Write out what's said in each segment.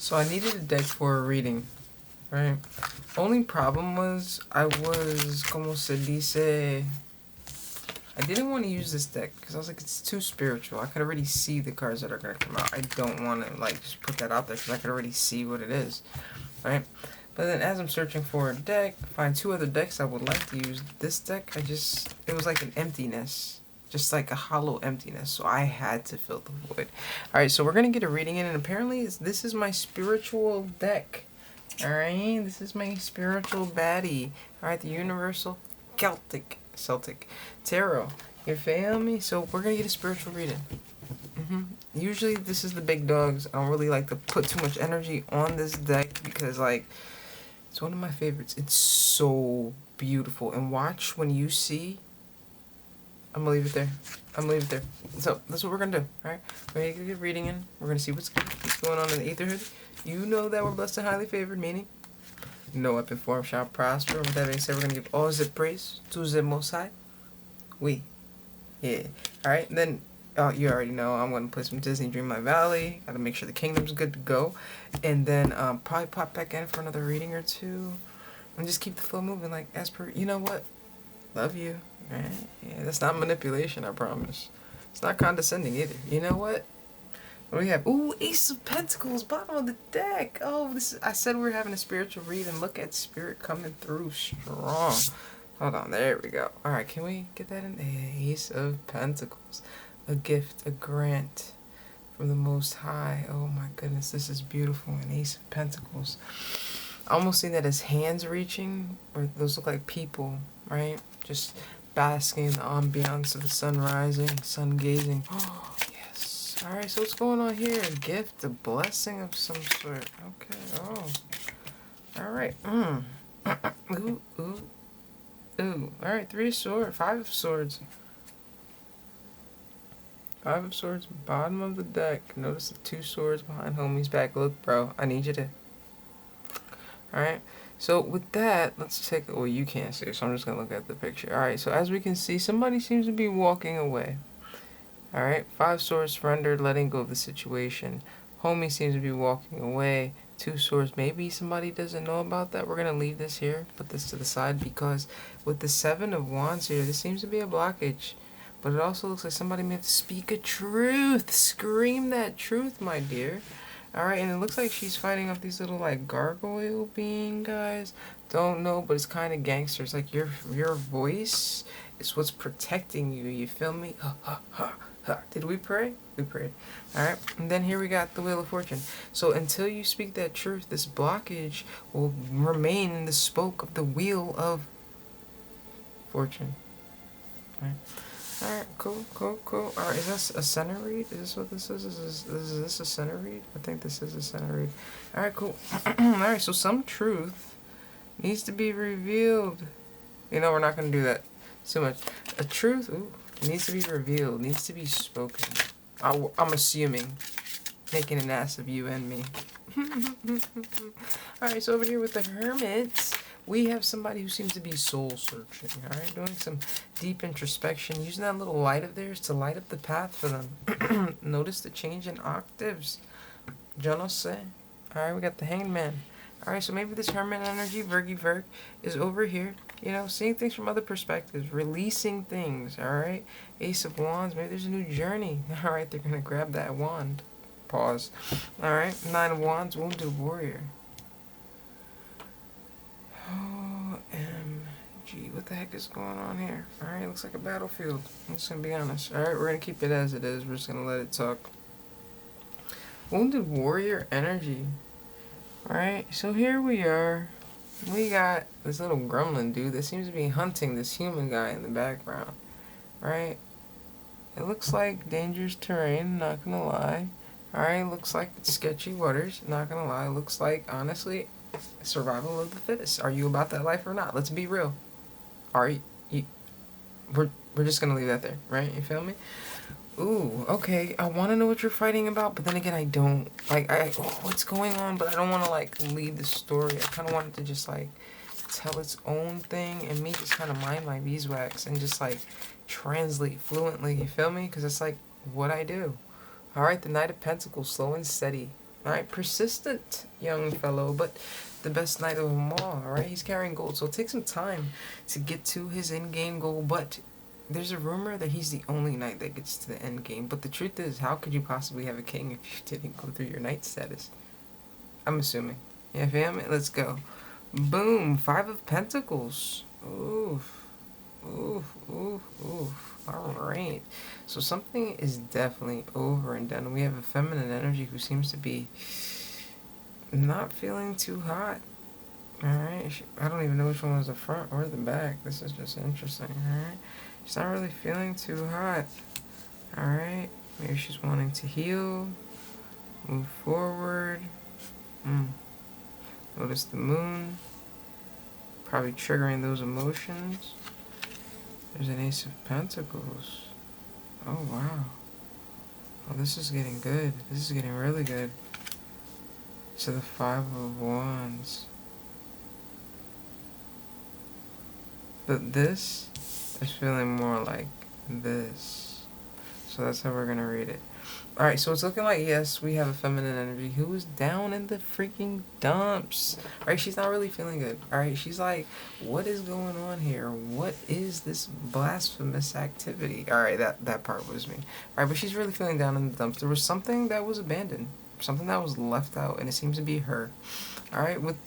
So I needed a deck for a reading, right? Only problem was como se dice, I didn't want to use this deck because I was like, it's too spiritual. I could already see the cards that are going to come out. I don't want to, like, just put that out there because I could already see what it is, right? But then as I'm searching for a deck, find two other decks I would like to use. This deck, it was like an emptiness. Just like a hollow emptiness. So I had to fill the void. Alright, so we're going to get a reading in. And apparently this is my spiritual deck. Alright, this is my spiritual baddie. Alright, the Universal Celtic Tarot. You feel me? So we're going to get a spiritual reading. Usually this is the big dogs. I don't really like to put too much energy on this deck because, like, it's one of my favorites. It's so beautiful. And watch when you see. I'm gonna leave it there. So that's what we're gonna do. Alright? We're gonna get a reading in. We're gonna see what's going on in the Aetherhood. You know that we're blessed and highly favored, meaning no weapon form shall prosper. With that being said, we're gonna give all the praise to the Most High. Yeah. Alright, then you already know I'm gonna play some Disney Dreamlight Valley. Gotta make sure the kingdom's good to go. And then probably pop back in for another reading or two. And just keep the flow moving, like, as per, you know what? Love you. Right? Yeah, that's not manipulation, I promise. It's not condescending either. You know what? What do we have? Ooh, Ace of Pentacles, bottom of the deck. Oh, I said we were having a spiritual read, and look at Spirit coming through strong. Hold on, there we go. Alright, can we get that in? Ace of Pentacles. A gift, a grant from the Most High. Oh my goodness, this is beautiful. An Ace of Pentacles. I almost see that as hands reaching, or those look like people, right? Just basking in the ambiance of the sun rising, sun gazing. Oh, yes. Alright, so what's going on here? A gift, a blessing of some sort. Okay, oh. Alright, Ooh. Alright, five of swords. Five of swords, bottom of the deck. Notice the two swords behind homie's back. Look, bro, I need you to... Alright, so with that, let's take... Well, you can't see, so I'm just going to look at the picture. Alright, so as we can see, somebody seems to be walking away. Alright, five swords, surrendered, letting go of the situation. Homie seems to be walking away. Two swords, maybe somebody doesn't know about that. We're going to leave this here, put this to the side, because with the seven of wands here, this seems to be a blockage. But it also looks like somebody may have to speak a truth. Scream that truth, my dear. Alright, and it looks like she's fighting off these little, like, gargoyle being guys. Don't know, but it's kind of gangster. It's like your voice is what's protecting you. You feel me? Ha, ha, ha, ha. Did we pray? We prayed. Alright, and then here we got the Wheel of Fortune. So until you speak that truth, this blockage will remain in the spoke of the Wheel of Fortune. Alright. Alright, cool. Alright, is this a center read? Is this what this is? Is this a center read? I think this is a center read. Alright, cool. Alright, so some truth needs to be revealed. You know, we're not going to do that too much. A truth needs to be revealed, needs to be spoken. I'm assuming. Making an ass of you and me. Alright, so over here with the Hermit, we have somebody who seems to be soul searching, alright? Doing some deep introspection, using that little light of theirs to light up the path for them. Notice the change in octaves. Yo no sé. Alright, we got the Hanged Man. Alright, so maybe this Hermit energy, Virg, is over here. You know, seeing things from other perspectives, releasing things, alright? Ace of Wands, maybe there's a new journey. Alright, they're going to grab that wand. Pause. Alright, Nine of Wands, Wounded Warrior. OMG, what the heck is going on here? Alright, looks like a battlefield. I'm just gonna be honest. Alright, we're gonna keep it as it is. We're just gonna let it talk. Wounded Warrior energy. Alright, so here we are. We got this little gremlin dude that seems to be hunting this human guy in the background. Right? It looks like dangerous terrain, not gonna lie. Alright, looks like it's sketchy waters, not gonna lie. Looks like, honestly, survival of the fittest. Are you about that life or not? Let's be real. Are you? We're just gonna leave that there, right? You feel me? Ooh, okay. I want to know what you're fighting about, but then again, I don't. Like, what's going on? But I don't want to, like, lead the story. I kind of want it to just, like, tell its own thing, and me just kind of mind my beeswax and just, like, translate fluently. You feel me? Because it's, like, what I do. Alright, the Knight of Pentacles, slow and steady. Alright, persistent young fellow, but the best knight of them all, alright? He's carrying gold, so it takes some time to get to his end-game goal, but there's a rumor that he's the only knight that gets to the end game. But the truth is, how could you possibly have a king if you didn't go through your knight status? I'm assuming. Yeah, fam? Let's go. Boom! 5 of Pentacles. Oof. Oof, oof, oof. Alright. So something is definitely over and done. We have a feminine energy who seems to be not feeling too hot. Alright. I don't even know which one was the front or the back. This is just interesting. Alright. She's not really feeling too hot. Alright. Maybe she's wanting to heal. Move forward. Notice the moon. Probably triggering those emotions. There's an Ace of Pentacles. Oh, wow. Oh, this is getting good. This is getting really good. So the 5 of Wands. But this is feeling more like this. So that's how we're going to read it. Alright, so it's looking like, yes, we have a feminine energy who is down in the freaking dumps. Alright, she's not really feeling good. Alright, she's like, what is going on here? What is this blasphemous activity? Alright, that part was me. Alright, but she's really feeling down in the dumps. There was something that was abandoned. Something that was left out, and it seems to be her. Alright, with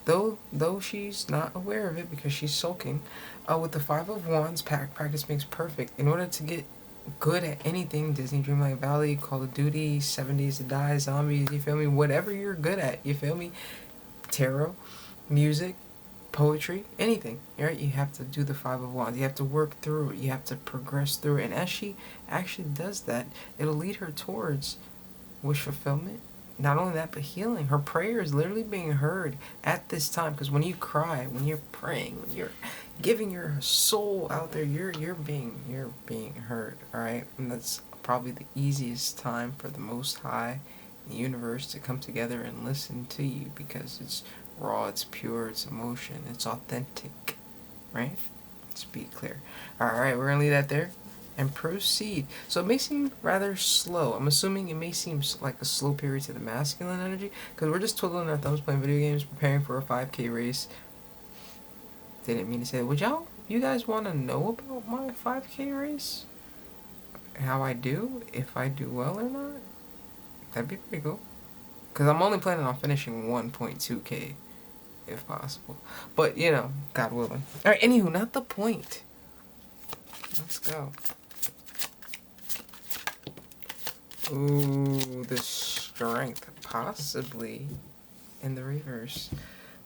though she's not aware of it because she's sulking, with the 5 of Wands, practice makes perfect. In order to get good at anything, Disney Dreamlight Valley, Call of Duty, 7 Days to Die, Zombies, you feel me? Whatever you're good at, you feel me? Tarot, music, poetry, anything, right? You have to do the 5 of Wands. You have to work through it. You have to progress through it. And as she actually does that, it'll lead her towards wish fulfillment. Not only that, but healing. Her prayer is literally being heard at this time. Because when you cry, when you're praying, when you're giving your soul out there, you're being heard. All right, and that's probably the easiest time for the Most High, the universe, to come together and listen to you, because it's raw, it's pure, it's emotion, it's authentic. Right? Let's be clear. All right, we're gonna leave that there and proceed. So it may seem rather slow. I'm assuming it may seem like a slow period to the masculine energy, because we're just twiddling our thumbs, playing video games, preparing for a 5K race. Didn't mean to say that. Would you guys want to know about my 5K race? How I do? If I do well or not? That'd be pretty cool. Because I'm only planning on finishing 1.2K, if possible. But, you know, God willing. Alright, anywho, not the point. Let's go. Ooh, the strength. Possibly in the reverse.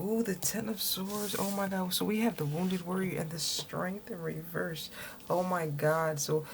Ooh, the 10 of Swords. Oh my god. So we have the Wounded Warrior and the Strength in reverse. Oh my god. So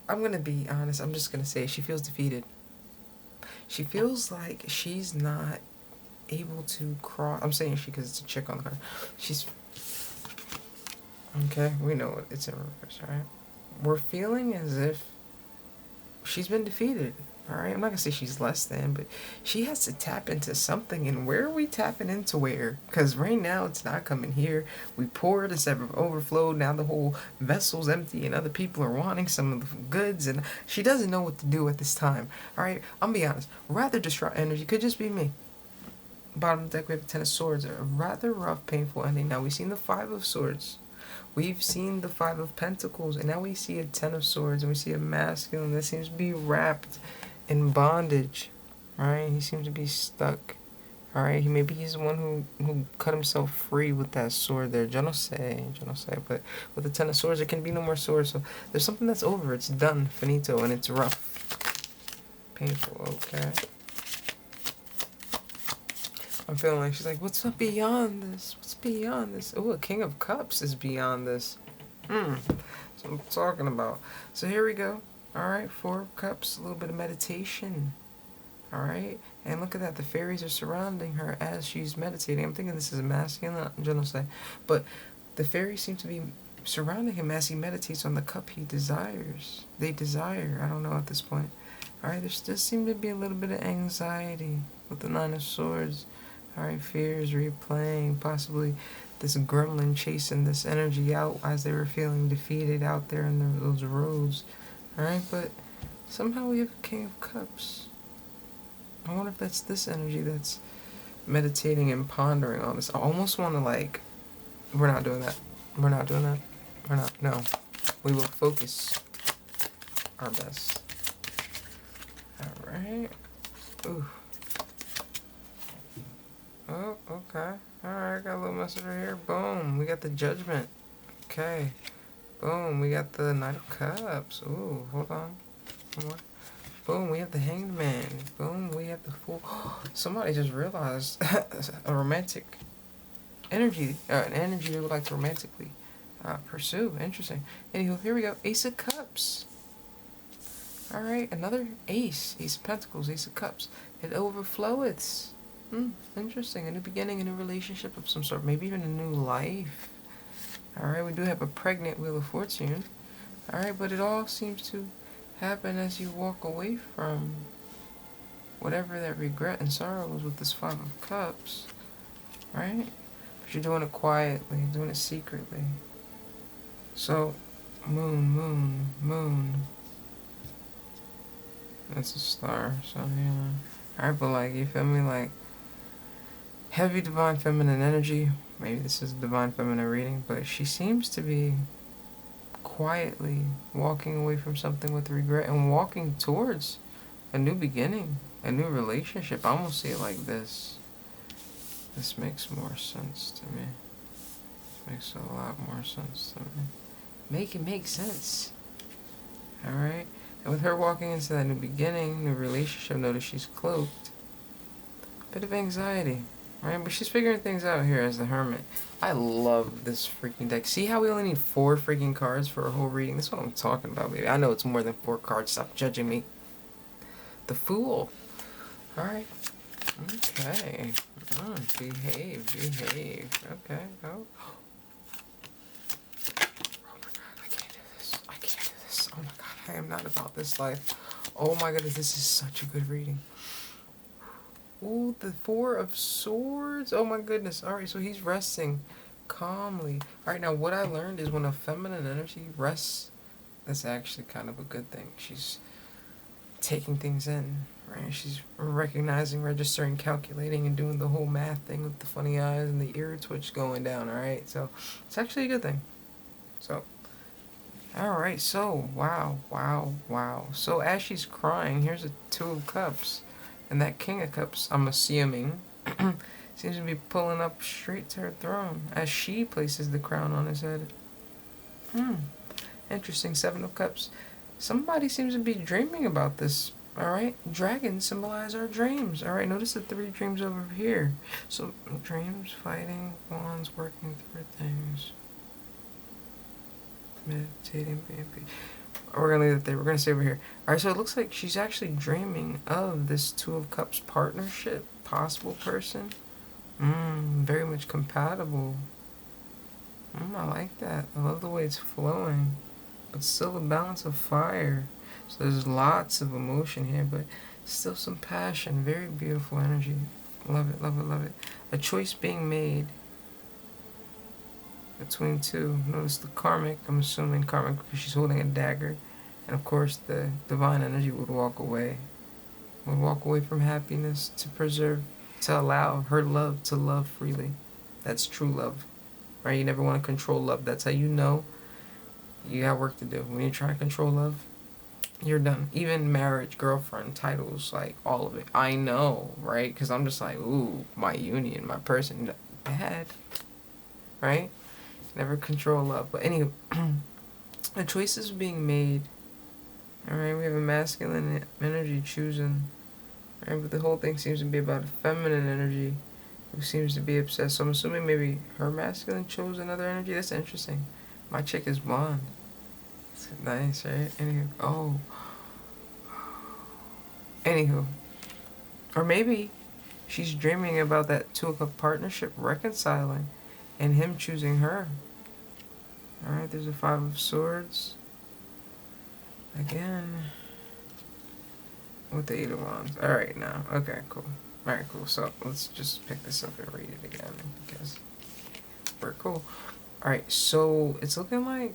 I'm going to be honest. I'm just going to say she feels defeated. She feels like she's not able to cross. I'm saying she because it's a chick on her. She's... Okay, we know it. It's in reverse, alright? We're feeling as if she's been defeated. Alright, I'm not gonna say she's less than, but she has to tap into something. And where are we tapping into where? Because right now it's not coming here. We poured instead of overflowed. Now the whole vessel's empty and other people are wanting some of the goods. And she doesn't know what to do at this time. Alright, I'm gonna be honest. Rather distraught energy. Could just be me. Bottom of the deck we have 10 of Swords. A rather rough, painful ending. Now we've seen the 5 of Swords. We've seen the 5 of Pentacles. And now we see a 10 of Swords. And we see a masculine that seems to be wrapped in bondage, right? He seems to be stuck, all right? Maybe he's the one who cut himself free with that sword there. Je ne sais. But with the 10 of Swords, there can be no more swords. So there's something that's over. It's done, finito, and it's rough, painful. Okay. I'm feeling like she's like, what's up beyond this? What's beyond this? Oh, a King of Cups is beyond this. That's what I'm talking about. So here we go. Alright, 4 of Cups, a little bit of meditation. Alright, and look at that, the fairies are surrounding her as she's meditating. I'm thinking this is a masculine, je ne sais. But the fairies seem to be surrounding him as he meditates on the cup he desires. They desire, I don't know at this point. Alright, there does seem to be a little bit of anxiety with the 9 of Swords. Alright, fears replaying, possibly this gremlin chasing this energy out as they were feeling defeated out there in those roads. Alright, but somehow we have a King of Cups. I wonder if that's this energy that's meditating and pondering on this. I almost want to like, we're not doing that. We're not doing that. We're not, no. We will focus our best. Alright. Ooh. Oh, okay. Alright, got a little message right here. Boom. We got the Judgment. Okay. Boom. We got the Knight of Cups. Ooh, hold on. One more. Boom. We have the Hanged Man. Boom. We have the Fool. Somebody just realized a romantic energy, an energy they would like to romantically pursue. Interesting. Anywho, here we go. Ace of Cups. Alright, another ace. Ace of Pentacles, Ace of Cups. It overfloweth. Interesting. A new beginning, a new relationship of some sort. Maybe even a new life. Alright, we do have a pregnant Wheel of Fortune. Alright, but it all seems to happen as you walk away from whatever that regret and sorrow was with this Five of Cups. Right? But you're doing it quietly, doing it secretly. So, moon, moon, moon. That's a star, so yeah. Alright, but like, you feel me? Like, heavy divine feminine energy. Maybe this is a divine feminine reading, but she seems to be quietly walking away from something with regret and walking towards a new beginning, a new relationship. I almost see it like this. This makes more sense to me. This makes a lot more sense to me. Make it make sense. Alright? And with her walking into that new beginning, new relationship, notice she's cloaked. Bit of anxiety, right? But she's figuring things out here as the Hermit. I love this freaking deck. See how we only need 4 freaking cards for a whole reading? That's what I'm talking about, baby. I know it's more than 4 cards. Stop judging me. The Fool. Alright. Okay. Behave, behave. Okay, go. Oh my god, I am not about this life. Oh my goodness, this is such a good reading. Ooh, the Four of Swords. Oh my goodness. Alright, so he's resting calmly. Alright, now what I learned is when a feminine energy rests, that's actually kind of a good thing. She's taking things in, right? She's recognizing, registering, calculating, and doing the whole math thing with the funny eyes and the ear twitch going down, alright? So, it's actually a good thing. So, alright, so, wow. So, as she's crying, here's a Two of Cups. And that King of Cups, I'm assuming, seems to be pulling up straight to her throne as she places the crown on his head. Interesting. Seven of Cups. Somebody seems to be dreaming about this. Alright? Dragons symbolize our dreams. Alright, notice the 3 dreams over here. So, dreams, fighting, wands, working through things. Meditating, baby. We're going to leave it there. We're going to stay over here. Alright, so it looks like she's actually dreaming of this Two of Cups partnership. Possible person. Very much compatible. I like that. I love the way it's flowing. But still the balance of fire. So there's lots of emotion here, but still some passion. Very beautiful energy. Love it, love it, love it. A choice being made between two. Notice the karmic, I'm assuming karmic because she's holding a dagger. And of course the divine energy would walk away. Would walk away from happiness to preserve, to allow her love to love freely. That's true love. Right? You never want to control love. That's how you know you got work to do. When you're trying to control love, you're done. Even marriage, girlfriend, titles, like all of it. I know, right? Because I'm just like, ooh, my union, my person, bad. Right? Never control love. But anyway, a choice is being made. Alright, we have a masculine energy choosing. Right, but the whole thing seems to be about a feminine energy who seems to be obsessed. So I'm assuming maybe her masculine chose another energy. That's interesting. My chick is blonde. It's nice, right? Anywho. Or maybe she's dreaming about that Two of Cups partnership reconciling and him choosing her. Alright, there's a Five of Swords. Again. With the Eight of Wands. Alright, now. Okay, cool. Alright, cool. So, let's just pick this up and read it again because we're cool. Alright, so it's looking like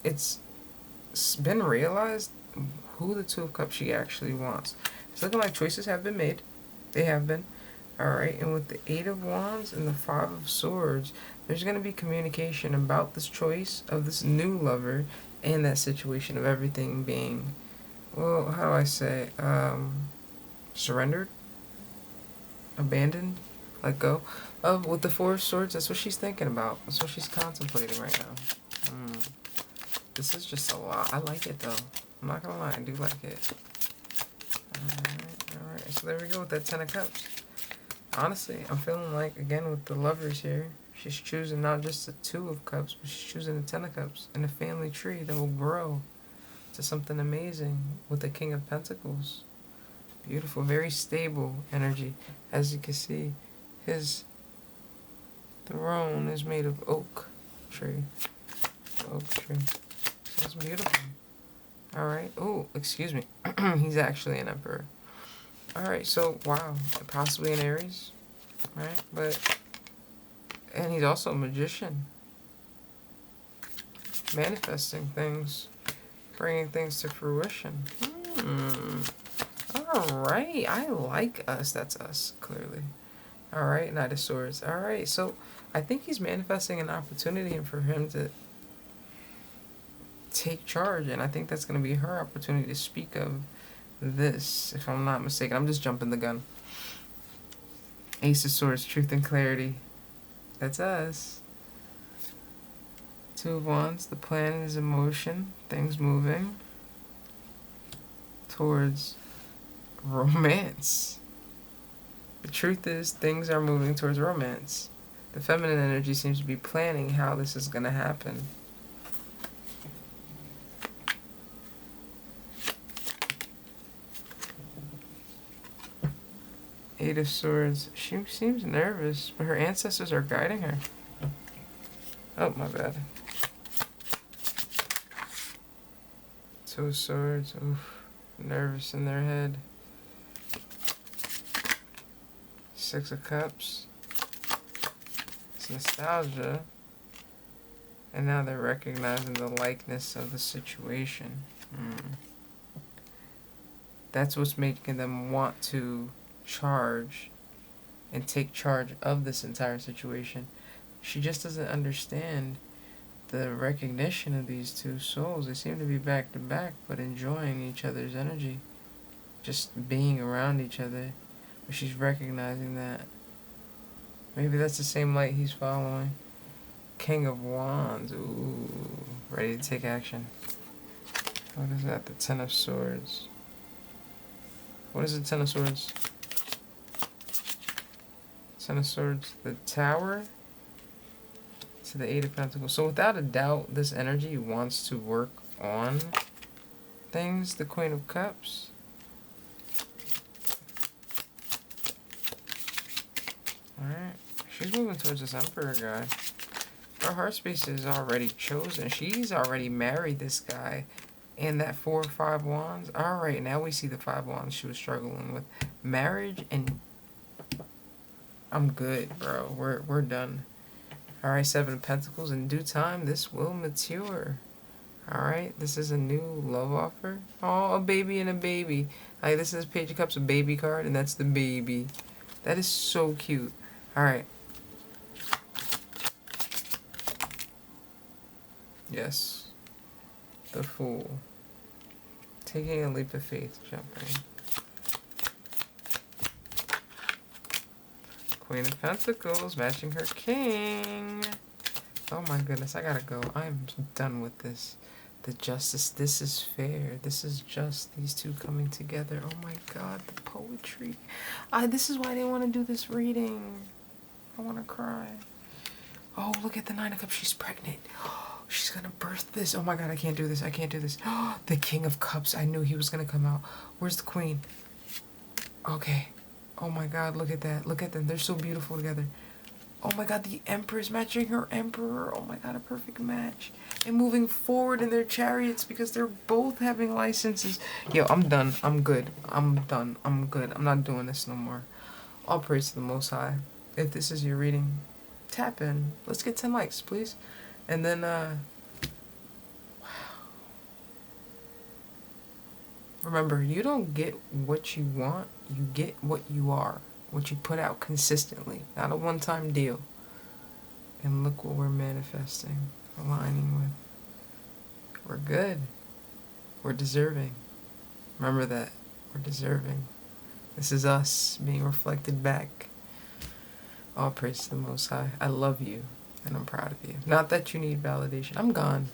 it's been realized who the Two of Cups she actually wants. It's looking like choices have been made. They have been. Alright, and with the Eight of Wands and the Five of Swords, there's going to be communication about this choice of this new lover and that situation of everything being, well, how do I say, surrendered? Abandoned? Let go? With the Four of Swords, that's what she's thinking about. That's what she's contemplating right now. This is just a lot. I like it, though. I'm not going to lie, I do like it. Alright, so there we go with that Ten of Cups. Honestly, I'm feeling like, again, with the lovers here, she's choosing not just the Two of Cups, but she's choosing the Ten of Cups and a family tree that will grow to something amazing with the King of Pentacles. Beautiful, very stable energy. As you can see, his throne is made of oak tree. Oak tree. So that's beautiful. Alright. Oh, excuse me. He's actually an emperor. Alright, so, wow. Possibly an Aries. Right? But, and he's also a magician. Manifesting things. Bringing things to fruition. Alright. I like us. That's us, clearly. Alright, Knight of Swords. Alright, so I think he's manifesting an opportunity for him to take charge, and I think that's going to be her opportunity to speak of this, if I'm not mistaken. I'm just jumping the gun. Ace of Swords, Truth and Clarity. That's us. Two of Wands, the plan is in motion. Things moving towards romance. The truth is, things are moving towards romance. The feminine energy seems to be planning how this is going to happen. Eight of Swords. She seems nervous, but her ancestors are guiding her. Oh, my bad. Two of Swords. Oof. Nervous in their head. Six of Cups. It's nostalgia. And now they're recognizing the likeness of the situation. That's what's making them want to charge and take charge of this entire situation. She just doesn't understand the recognition of these two souls. They seem to be back to back, but enjoying each other's energy, just being around each other. But she's recognizing that maybe that's the same light he's following. King of Wands. Ooh, ready to take action. What is that? The Ten of Swords. What is the Ten of Swords? Ten of Swords, the Tower to the Eight of Pentacles. So without a doubt, this energy wants to work on things. The Queen of Cups. Alright. She's moving towards this Emperor guy. Her heart space is already chosen. She's already married this guy. And that 4 or 5 wands. Alright, now we see the 5 wands she was struggling with. Marriage and... I'm good, bro. We're done. Alright, 7 of Pentacles. In due time, this will mature. Alright, this is a new love offer. Oh, a baby and a baby. Like, this is Page of Cups, a baby card, and that's the baby. That is so cute. Alright. Yes. The Fool. Taking a leap of faith, jumping. Queen of Pentacles, matching her king. Oh my goodness, I gotta go. I'm done with this. The justice, this is fair. This is just these two coming together. Oh my god, the poetry. This is why I didn't want to do this reading. I want to cry. Oh, look at the 9 of Cups. She's pregnant. She's gonna birth this. Oh my god, I can't do this. I can't do this. The King of Cups. I knew he was gonna come out. Where's the Queen? Okay. Oh my god, look at that. Look at them. They're so beautiful together. Oh my god, the Empress matching her Emperor. Oh my god, a perfect match. And moving forward in their chariots because they're both having licenses. Yo, I'm done. I'm good. I'm done. I'm good. I'm not doing this no more. All praise to the Most High. If this is your reading, tap in. Let's get 10 likes, please. And then, wow. Remember, you don't get what you want, you get what you are, what you put out consistently, not a one-time deal. And look what we're manifesting, aligning with. We're good. We're deserving. Remember that. We're deserving. This is us being reflected back. All praise to the Most High. I love you, and I'm proud of you. Not that you need validation. I'm gone.